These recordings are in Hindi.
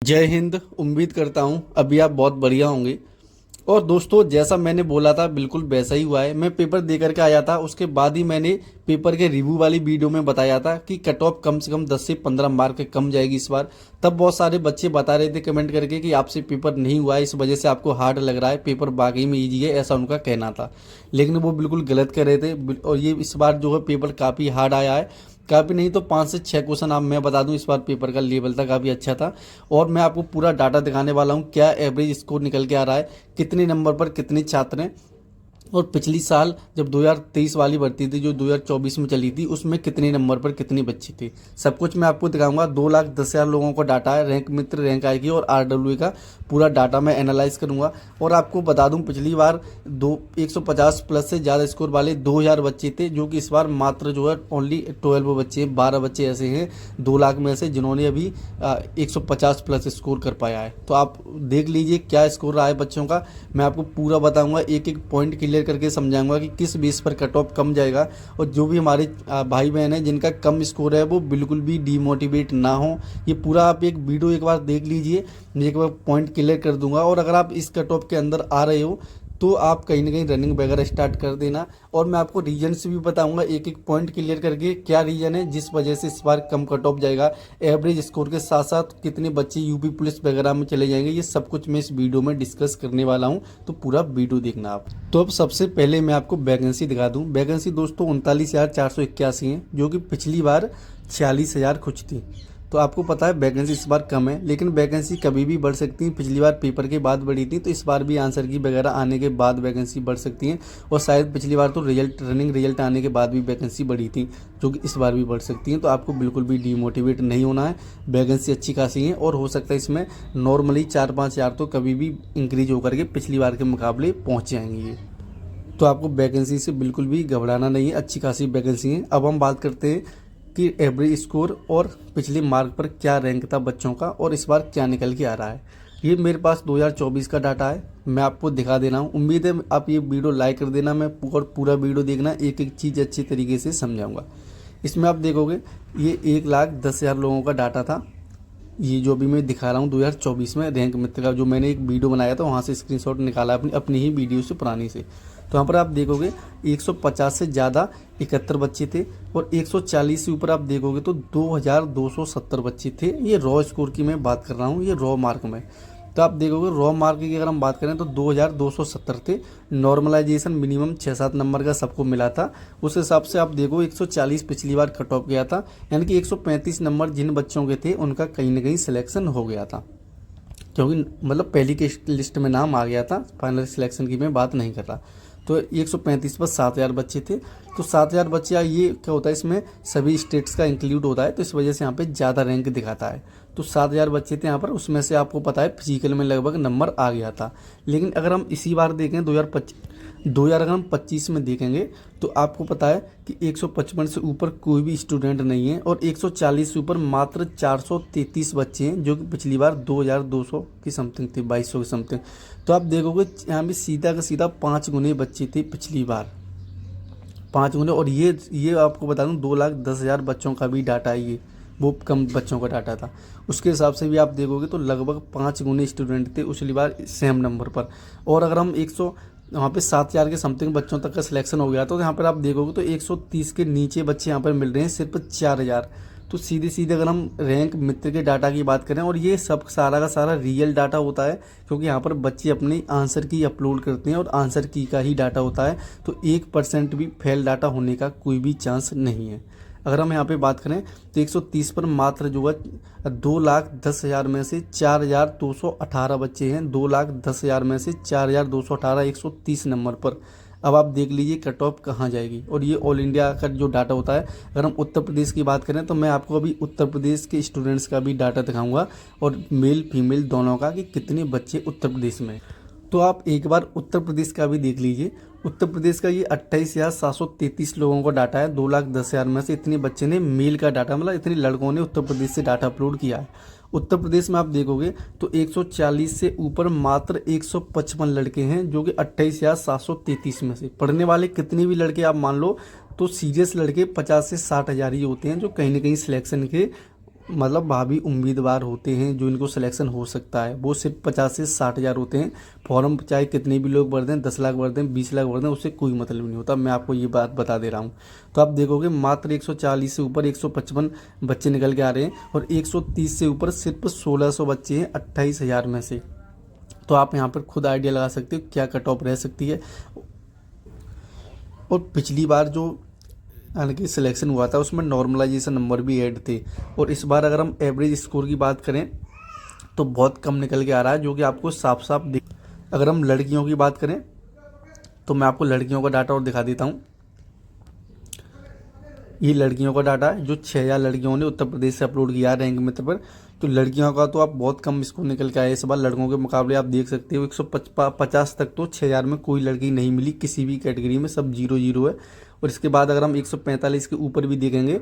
जय हिंद। उम्मीद करता हूँ अभी आप बहुत बढ़िया होंगे। और दोस्तों, जैसा मैंने बोला था बिल्कुल वैसा ही हुआ है। मैं पेपर दे करके आया था, उसके बाद ही मैंने पेपर के रिव्यू वाली वीडियो में बताया था कि कट ऑफ कम से कम 10 से 15 मार्क कम जाएगी इस बार। तब बहुत सारे बच्चे बता रहे थे कमेंट करके कि आपसे पेपर नहीं हुआ है, इस वजह से आपको हार्ड लग रहा है, पेपर वाकई में ईजी है, ऐसा उनका कहना था। लेकिन वो बिल्कुल गलत कर रहे थे। और ये इस बार जो है पेपर काफ़ी हार्ड आया है। काफ़ी नहीं तो 5 से 6 क्वेश्चन आप मैं बता दूं, इस बार पेपर का लेवल था काफ़ी अच्छा था। और मैं आपको पूरा डाटा दिखाने वाला हूं, क्या एवरेज स्कोर निकल के आ रहा है, कितने नंबर पर कितने छात्र हैं, और पिछली साल जब 2023 वाली भर्ती थी जो 2024 में चली थी, उसमें कितने नंबर पर कितनी बच्ची थी, सब कुछ मैं आपको दिखाऊंगा। 2,10,000 लोगों का डाटा है, रैंक मित्र रैंक आएगी और आरडब्ल्यू का पूरा डाटा मैं एनालाइज करूंगा। और आपको बता दूं, पिछली बार 150 प्लस से ज़्यादा स्कोर वाले 2,000 बच्चे थे, जो कि इस बार मात्र जो है ओनली 12 बच्चे, 12 बच्चे ऐसे हैं 2 लाख में से जिन्होंने अभी 150 प्लस स्कोर कर पाया है। तो आप देख लीजिए क्या स्कोर रहा है बच्चों का। मैं आपको पूरा बताऊंगा, एक एक पॉइंट क्लियर करके समझाऊंगा कि किस बेस पर कट ऑफ कम जाएगा। और जो भी हमारे भाई बहन हैं जिनका कम स्कोर है, वो बिल्कुल भी डीमोटिवेट ना हो। ये पूरा आप एक वीडियो एक बार देख लीजिए, मैं एक बार पॉइंट क्लियर कर दूंगा। और अगर आप इस कट ऑफ के अंदर आ रहे हो तो आप कहीं ना कहीं रनिंग वगैरह स्टार्ट कर देना। और मैं आपको रीजन्स भी बताऊंगा, एक एक पॉइंट क्लियर करके क्या रीजन है जिस वजह से इस बार कम कट ऑफ जाएगा। एवरेज स्कोर के साथ साथ कितने बच्चे यूपी पुलिस वगैरह में चले जाएंगे, ये सब कुछ मैं इस वीडियो में डिस्कस करने वाला हूँ। तो पूरा वीडियो देखना आप। तो अब सबसे पहले मैं आपको वैकेंसी दिखा दूँ। वैकेंसी दोस्तों 39,481 है, जो कि पिछली बार 46,000 कुछ थी। तो आपको पता है वैकेंसी इस बार कम है, लेकिन वैकेंसी कभी भी बढ़ सकती है। पिछली बार पेपर के बाद बढ़ी थी, तो इस बार भी आंसर की वगैरह आने के बाद वैकेंसी बढ़ सकती है। और शायद पिछली बार तो रनिंग रिजल्ट आने के बाद भी वैकेंसी बढ़ी थी, जो कि इस बार भी बढ़ सकती है। तो आपको बिल्कुल भी डीमोटिवेट नहीं होना है। वैकेंसी अच्छी खासी है और हो सकता है इसमें नॉर्मली 4-5 हज़ार तो कभी भी इंक्रीज होकर के पिछली बार के मुकाबले पहुँच जाएंगी ये। तो आपको वैकेंसी से बिल्कुल भी घबराना नहीं है, अच्छी खासी वैकेंसी है। अब हम बात करते हैं कि एवरेज स्कोर और पिछले मार्क पर क्या रैंक था बच्चों का और इस बार क्या निकल के आ रहा है। ये मेरे पास 2024 का डाटा है, मैं आपको दिखा देना हूँ। उम्मीद है आप ये वीडियो लाइक कर देना, मैं पूरा वीडियो देखना, एक एक चीज़ अच्छी तरीके से समझाऊंगा। इसमें आप देखोगे ये 1,10,000 लोगों का डाटा था। ये जो भी मैं दिखा रहा हूँ 2024 में रैंक मित्र का, जो मैंने एक वीडियो बनाया था वहाँ से स्क्रीनशॉट निकाला अपनी ही वीडियो से, पुरानी से। तो यहाँ पर आप देखोगे 150 से ज़्यादा 71 बच्चे थे और 140 से ऊपर आप देखोगे तो 2,270 बच्चे थे। ये रॉ स्कोर की मैं बात कर रहा हूँ, ये रॉ मार्क में। तो आप देखोगे रॉ मार्क की अगर हम बात करें तो 2,270 थे। नॉर्मलाइजेशन मिनिमम 6-7 नंबर का सबको मिला था। उस हिसाब से आप देखो 140 पिछली बार कट ऑफ गया था, यानी कि 135 नंबर जिन बच्चों के थे उनका कहीं ना कहीं सिलेक्शन हो गया था, क्योंकि मतलब पहली के लिस्ट में नाम आ गया था। फाइनल सिलेक्शन की मैं बात नहीं कर रहा। तो 135 पर 7,000 बच्चे थे। तो 7,000 बच्चे, ये क्या होता है इसमें सभी स्टेट्स का इंक्लूड होता है, तो इस वजह से यहाँ पे ज़्यादा रैंक दिखाता है। तो 7,000 बच्चे थे यहाँ पर, उसमें से आपको पता है फिजिकल में लगभग नंबर आ गया था। लेकिन अगर हम इसी बार देखें 2025 में देखेंगे तो आपको पता है कि 155 से ऊपर कोई भी स्टूडेंट नहीं है और 140 से ऊपर मात्र 433 बच्चे हैं, जो कि पिछली बार 2,200 की समथिंग थे, 2,200 की समथिंग। तो आप देखोगे यहाँ पे सीधा का सीधा 5 गुने बच्चे थे पिछली बार, 5 गुने। और ये आपको बता दूं 2,10,000 बच्चों का भी डाटा है, ये वो कम बच्चों का डाटा था। उसके हिसाब से भी आप देखोगे तो लगभग 5 गुने स्टूडेंट थे पिछली बार सेम नंबर पर। और अगर हम 100 वहाँ पे 7,000 के समथिंग बच्चों तक का सिलेक्शन हो गया, तो यहाँ पर आप देखोगे तो 130 के नीचे बच्चे यहाँ पर मिल रहे हैं सिर्फ 4,000। तो सीधे सीधे अगर हम रैंक मित्र के डाटा की बात करें, और ये सब सारा का सारा रियल डाटा होता है, क्योंकि यहाँ पर बच्चे अपनी आंसर की अपलोड करते हैं और आंसर की का ही डाटा होता है। तो 1% भी फेल डाटा होने का कोई भी चांस नहीं है। अगर हम यहाँ पे बात करें तो 130 पर मात्र जो है 2,10,000 में से 4,218 बच्चे हैं। 2,10,000 में से 4,218, 130 नंबर पर। अब आप देख लीजिए कट ऑफ कहाँ जाएगी। और ये ऑल इंडिया का जो डाटा होता है। अगर हम उत्तर प्रदेश की बात करें तो मैं आपको अभी उत्तर प्रदेश के स्टूडेंट्स का भी डाटा दिखाऊंगा, और मेल फीमेल दोनों का, कि कितने बच्चे उत्तर प्रदेश में। तो आप एक बार उत्तर प्रदेश का भी देख लीजिए। उत्तर प्रदेश का ये 28,733 लोगों का डाटा है। 2,10,000 में से इतने बच्चे ने मेल का डाटा, मतलब इतने लड़कों ने उत्तर प्रदेश से डाटा अपलोड किया है। उत्तर प्रदेश में आप देखोगे तो 140 से ऊपर मात्र 155 लड़के हैं, जो कि 28,733 में से। पढ़ने वाले कितने भी लड़के आप मान लो, तो सीरियस लड़के 50 से 60 हज़ार ही होते हैं, जो कहीं ना कहीं सिलेक्शन के मतलब भाभी उम्मीदवार होते हैं जो इनको सिलेक्शन हो सकता है, वो सिर्फ 50 से 60 हज़ार होते हैं। फॉर्म चाहे कितने भी लोग भर दें, 10 लाख भर दें, 20 लाख भर दें, उससे कोई मतलब नहीं होता। मैं आपको ये बात बता दे रहा हूँ। तो आप देखोगे मात्र 140 से ऊपर 155 बच्चे निकल के आ रहे हैं, और 130 से ऊपर सिर्फ 1600 बच्चे हैं 28,000 में से। तो आप यहाँ पर खुद आइडिया लगा सकते हो क्या कट ऑफ रह सकती है। और पिछली बार जो यानी कि सिलेक्शन हुआ था उसमें नॉर्मलाइजेशन नंबर भी ऐड थे, और इस बार अगर हम एवरेज स्कोर की बात करें तो बहुत कम निकल के आ रहा है, जो कि आपको साफ साफ दिख। अगर हम लड़कियों की बात करें तो मैं आपको लड़कियों का डाटा और दिखा देता हूँ। ये लड़कियों का डाटा है जो 6,000 लड़कियों ने उत्तर प्रदेश से अपलोड किया है रैंक मित्र पर। तो लड़कियों का तो आप बहुत कम स्कोर निकल के आए इस बार लड़कों के मुकाबले। आप देख सकते हो 150 तक तो 6,000 में कोई लड़की नहीं मिली किसी भी कैटेगरी में, सब 0-0 है। और इसके बाद अगर हम 145 के ऊपर भी देखेंगे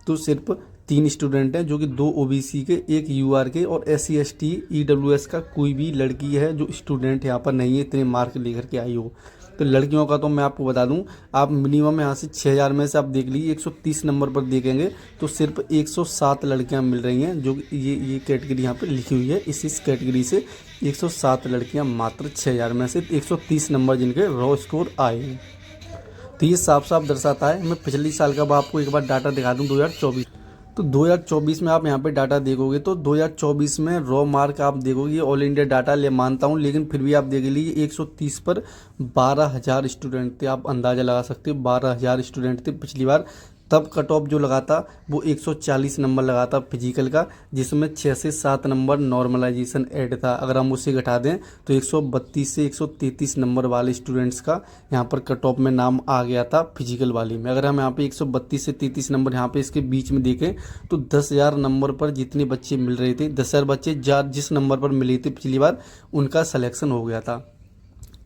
तो सिर्फ 3 स्टूडेंट हैं, जो कि 2 ओबीसी के, 1 यूआर के, और SC ST EWS का कोई भी लड़की है जो स्टूडेंट यहाँ पर नहीं है इतने मार्क लेकर के आई हो। तो लड़कियों का तो मैं आपको बता दूं, आप मिनिमम यहाँ से 6,000 में से आप देख लीजिए 130 नंबर पर देखेंगे तो सिर्फ 107 लड़कियां मिल रही हैं, जो ये कैटेगरी यहाँ पर लिखी हुई है। इस कैटेगरी से 107 लड़कियां मात्र 6,000 में से 130 नंबर जिनके रॉ स्कोर आए हैं। तो ये साफ साफ दर्शाता है। मैं पिछले साल का आपको एक बार डाटा दिखा दूं 2024। तो 2024 में आप यहाँ पे डाटा देखोगे तो 2024 में रॉ मार्क आप देखोगे, ये ऑल इंडिया डाटा ले मानता हूँ, लेकिन फिर भी आप देख लीजिए 130 पर 12,000 स्टूडेंट थे। आप अंदाज़ा लगा सकते हो 12,000 स्टूडेंट थे पिछली बार। तब कट ऑफ जो लगा था वो 140 नंबर लगा था फिजिकल का, जिसमें 6 से 7 नंबर नॉर्मलाइजेशन ऐड था। अगर हम उसे घटा दें तो 132 से 133 नंबर वाले स्टूडेंट्स का यहाँ पर कट ऑफ में नाम आ गया था फिजिकल वाली में। अगर हम यहाँ पे 132 से 33 नंबर यहाँ पे इसके बीच में देखें तो 10,000 नंबर पर जितने बच्चे मिल रहे थे, 10,000 बच्चे जिस नंबर पर मिले थे पिछली बार, उनका सिलेक्शन हो गया था।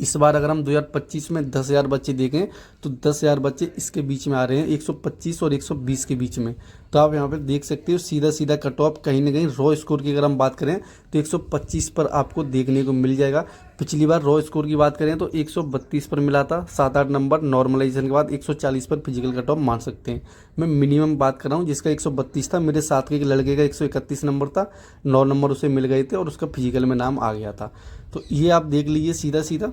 इस बार अगर हम 2025 में 10,000 बच्चे देखें तो 10,000 बच्चे इसके बीच में आ रहे हैं, 125 और 120 के बीच में। तो आप यहाँ पे देख सकते हो सीधा सीधा कट ऑफ कहीं ना कहीं रॉ स्कोर की अगर हम बात करें तो 125 पर आपको देखने को मिल जाएगा। पिछली बार रॉ स्कोर की बात करें तो 132 पर मिला था, 7-8 नंबर नॉर्मलाइजेशन के बाद 140 पर फिजिकल कट ऑफ मान सकते हैं। मैं मिनिमम बात कर रहा हूँ जिसका 132 था, मेरे साथ के एक लड़के का 131 नंबर था, 9 नंबर उसे मिल गए थे और उसका फिजिकल में नाम आ गया था। तो ये आप देख लीजिए सीधा सीधा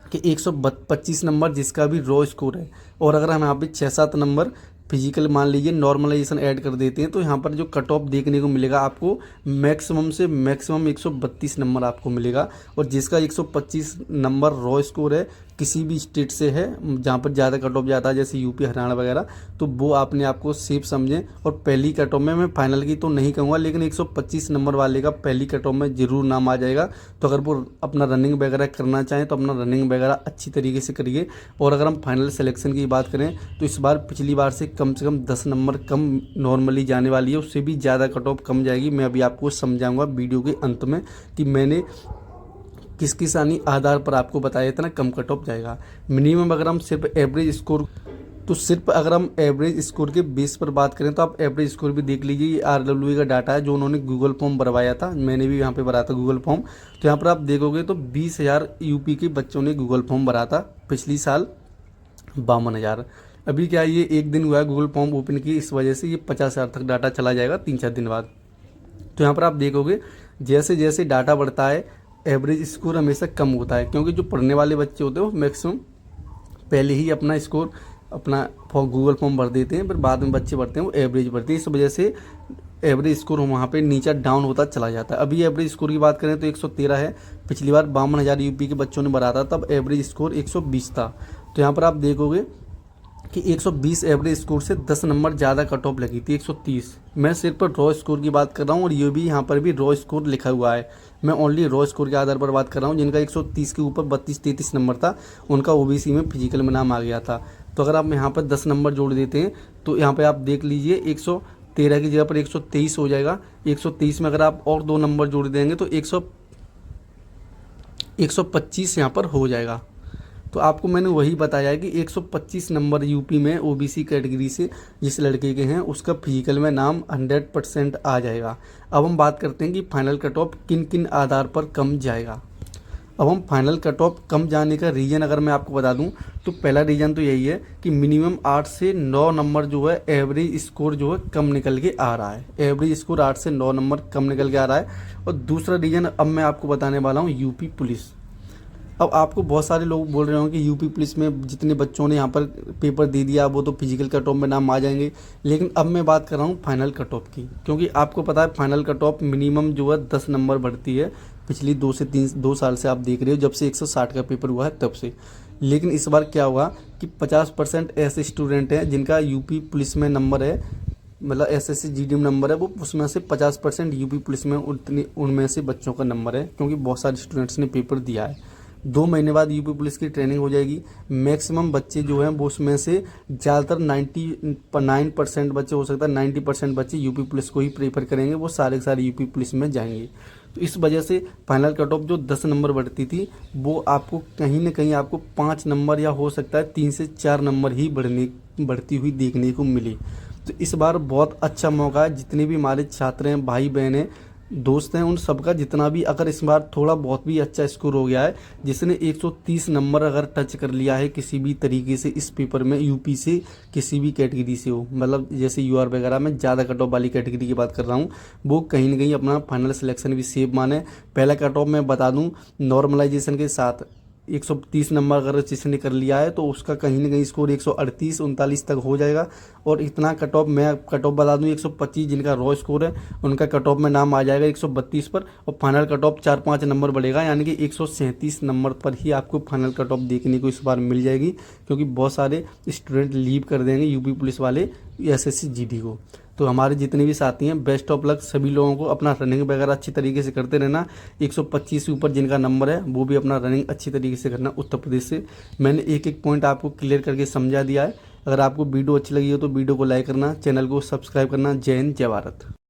कि 125 नंबर जिसका भी रॉ स्कोर है, और अगर हम यहाँ पे 6-7 नंबर फिजिकल मान लीजिए नॉर्मलाइजेशन ऐड कर देते हैं तो यहाँ पर जो कट ऑफ देखने को मिलेगा आपको मैक्सिमम से मैक्सिमम 132 नंबर आपको मिलेगा। और जिसका 125 नंबर रॉ स्कोर है किसी भी स्टेट से है जहाँ पर ज़्यादा कट ऑफ जाता है जैसे यूपी हरियाणा वगैरह, तो वो आपने आपको सेफ समझें। और पहली कट ऑफ में मैं फाइनल की तो नहीं कहूँगा, लेकिन 125 नंबर वाले का पहली कट ऑफ में ज़रूर नाम आ जाएगा। तो अगर वो अपना रनिंग वगैरह करना चाहें तो अपना रनिंग वगैरह अच्छी तरीके से करिए। और अगर हम फाइनल सिलेक्शन की बात करें तो इस बार पिछली बार से कम 10 नंबर कम नॉर्मली जाने वाली है, उससे भी ज़्यादा कट ऑफ कम जाएगी। मैं अभी आपको समझाऊंगा वीडियो के अंत में कि मैंने किस किस आधार पर आपको बताया इतना कम कट ऑफ जाएगा। मिनिमम अगर हम सिर्फ एवरेज स्कोर तो सिर्फ अगर हम एवरेज स्कोर के बेस पर बात करें तो आप एवरेज स्कोर भी देख लीजिए। ये RWA का डाटा है जो उन्होंने गूगल फॉर्म भरवाया था, मैंने भी यहाँ पे भरा था गूगल फॉर्म। तो यहाँ पर आप देखोगे तो 20,000 यूपी के बच्चों ने गूगल फॉर्म भरा था पिछली साल, 52,000। अभी क्या ये एक दिन हुआ है गूगल फॉर्म ओपन की, इस वजह से ये 50,000 तक डाटा चला जाएगा 3-4 दिन बाद। तो यहाँ पर आप देखोगे जैसे जैसे डाटा बढ़ता है एवरेज स्कोर हमेशा कम होता है, क्योंकि जो पढ़ने वाले बच्चे होते हैं वो मैक्सिमम पहले ही अपना स्कोर अपना गूगल फॉर्म भर देते हैं, फिर बाद में बच्चे भरते हैं वो एवरेज भरते हैं। इस वजह से एवरेज स्कोर वहाँ पे नीचे डाउन होता चला जाता है। अभी एवरेज स्कोर की बात करें तो 113 है, पिछली बार 52,000 यूपी के बच्चों ने भरा था तब एवरेज स्कोर 120 था। तो यहाँ पर आप देखोगे कि 120 एवरेज स्कोर से 10 नंबर ज़्यादा कट ऑफ लगी थी 130। मैं सिर्फ रॉ स्कोर की बात कर रहा हूँ, और ये भी यहाँ पर भी रॉ स्कोर लिखा हुआ है। मैं ओनली रॉ स्कोर के आधार पर बात कर रहा हूँ। जिनका 130 के ऊपर 32-33 नंबर था उनका ओबीसी में फिजिकल में नाम आ गया था। तो अगर आप यहाँ पर 10 नंबर जोड़ देते हैं तो यहाँ पर आप देख लीजिए 113 की जगह पर 123 हो जाएगा। 123 में अगर आप और 2 नंबर जोड़ देंगे तो 125 यहाँ पर हो जाएगा। तो आपको मैंने वही बताया कि 125 नंबर यूपी में ओबीसी कैटेगरी से जिस लड़के के हैं उसका फिजिकल में नाम 100% आ जाएगा। अब हम बात करते हैं कि फाइनल कट ऑफ किन किन आधार पर कम जाएगा। अब हम फाइनल कट ऑफ कम जाने का रीज़न अगर मैं आपको बता दूं तो पहला रीज़न तो यही है कि मिनिमम 8 से 9 नंबर जो है एवरेज स्कोर जो है कम निकल के आ रहा है। एवरेज स्कोर 8 से 9 नंबर कम निकल के आ रहा है। और दूसरा रीज़न अब मैं आपको बताने वाला हूँ यूपी पुलिस। अब आपको बहुत सारे लोग बोल रहे होंगे कि यूपी पुलिस में जितने बच्चों ने यहाँ पर पेपर दे दिया वो तो फिजिकल कट ऑफ में नाम आ जाएंगे, लेकिन अब मैं बात कर रहा हूँ फाइनल कट ऑफ की, क्योंकि आपको पता है फाइनल कट ऑफ मिनिमम जो है 10 नंबर बढ़ती है। पिछली 2 साल से आप देख रहे हो, जब से 160 का पेपर हुआ है तब से। लेकिन इस बार क्या हुआ कि 50% ऐसे स्टूडेंट हैं जिनका यूपी पुलिस में नंबर है, मतलब एसएससी जीडी में नंबर है, वो उसमें से 50% यूपी पुलिस में उनमें से बच्चों का नंबर है, क्योंकि बहुत सारे स्टूडेंट्स ने पेपर दिया है। 2 महीने बाद यूपी पुलिस की ट्रेनिंग हो जाएगी। मैक्सिमम बच्चे जो हैं वो उसमें से ज़्यादातर 99% बच्चे, हो सकता है 90% बच्चे यूपी पुलिस को ही प्रेफर करेंगे, वो सारे के सारे यूपी पुलिस में जाएंगे। तो इस वजह से फाइनल कट ऑफ जो 10 नंबर बढ़ती थी वो आपको कहीं ना कहीं आपको 5 नंबर या हो सकता है 3 से 4 नंबर ही बढ़ती हुई देखने को मिली। तो इस बार बहुत अच्छा मौका है। जितने भी हमारे छात्र हैं, भाई बहन हैं, दोस्त हैं, उन सबका जितना भी अगर इस बार थोड़ा बहुत भी अच्छा स्कोर हो गया है, जिसने 130 नंबर अगर टच कर लिया है किसी भी तरीके से इस पेपर में, यूपी से किसी भी कैटेगरी से हो, मतलब जैसे यूआर वगैरह में ज़्यादा कट ऑफ वाली कैटेगरी की बात कर रहा हूँ, वो कहीं ना कहीं अपना फाइनल सिलेक्शन भी सेफ माने। पहला कट ऑफ मैं बता दूँ नॉर्मलाइजेशन के साथ 130 नंबर अगर जिसने कर लिया है तो उसका कहीं ना कहीं स्कोर 138-39 तक हो जाएगा। और इतना कट ऑफ, मैं कट ऑफ बता दूं 125 जिनका रॉ स्कोर है उनका कट ऑफ में नाम आ जाएगा 132 पर, और फाइनल कट ऑफ 4-5 नंबर बढ़ेगा, यानी कि 137 नंबर पर ही आपको फाइनल कट ऑफ देखने को इस बार मिल जाएगी, क्योंकि बहुत सारे स्टूडेंट लीव कर देंगे यूपी पुलिस वाले एसएससी जीडी को। तो हमारे जितने भी साथी हैं, बेस्ट ऑफ लक सभी लोगों को। अपना रनिंग वगैरह अच्छी तरीके से करते रहना। 125 से ऊपर जिनका नंबर है वो भी अपना रनिंग अच्छी तरीके से करना उत्तर प्रदेश से। मैंने एक एक पॉइंट आपको क्लियर करके समझा दिया है। अगर आपको वीडियो अच्छी लगी हो तो वीडियो को लाइक करना, चैनल को सब्सक्राइब करना। जय हिंद, जय भारत।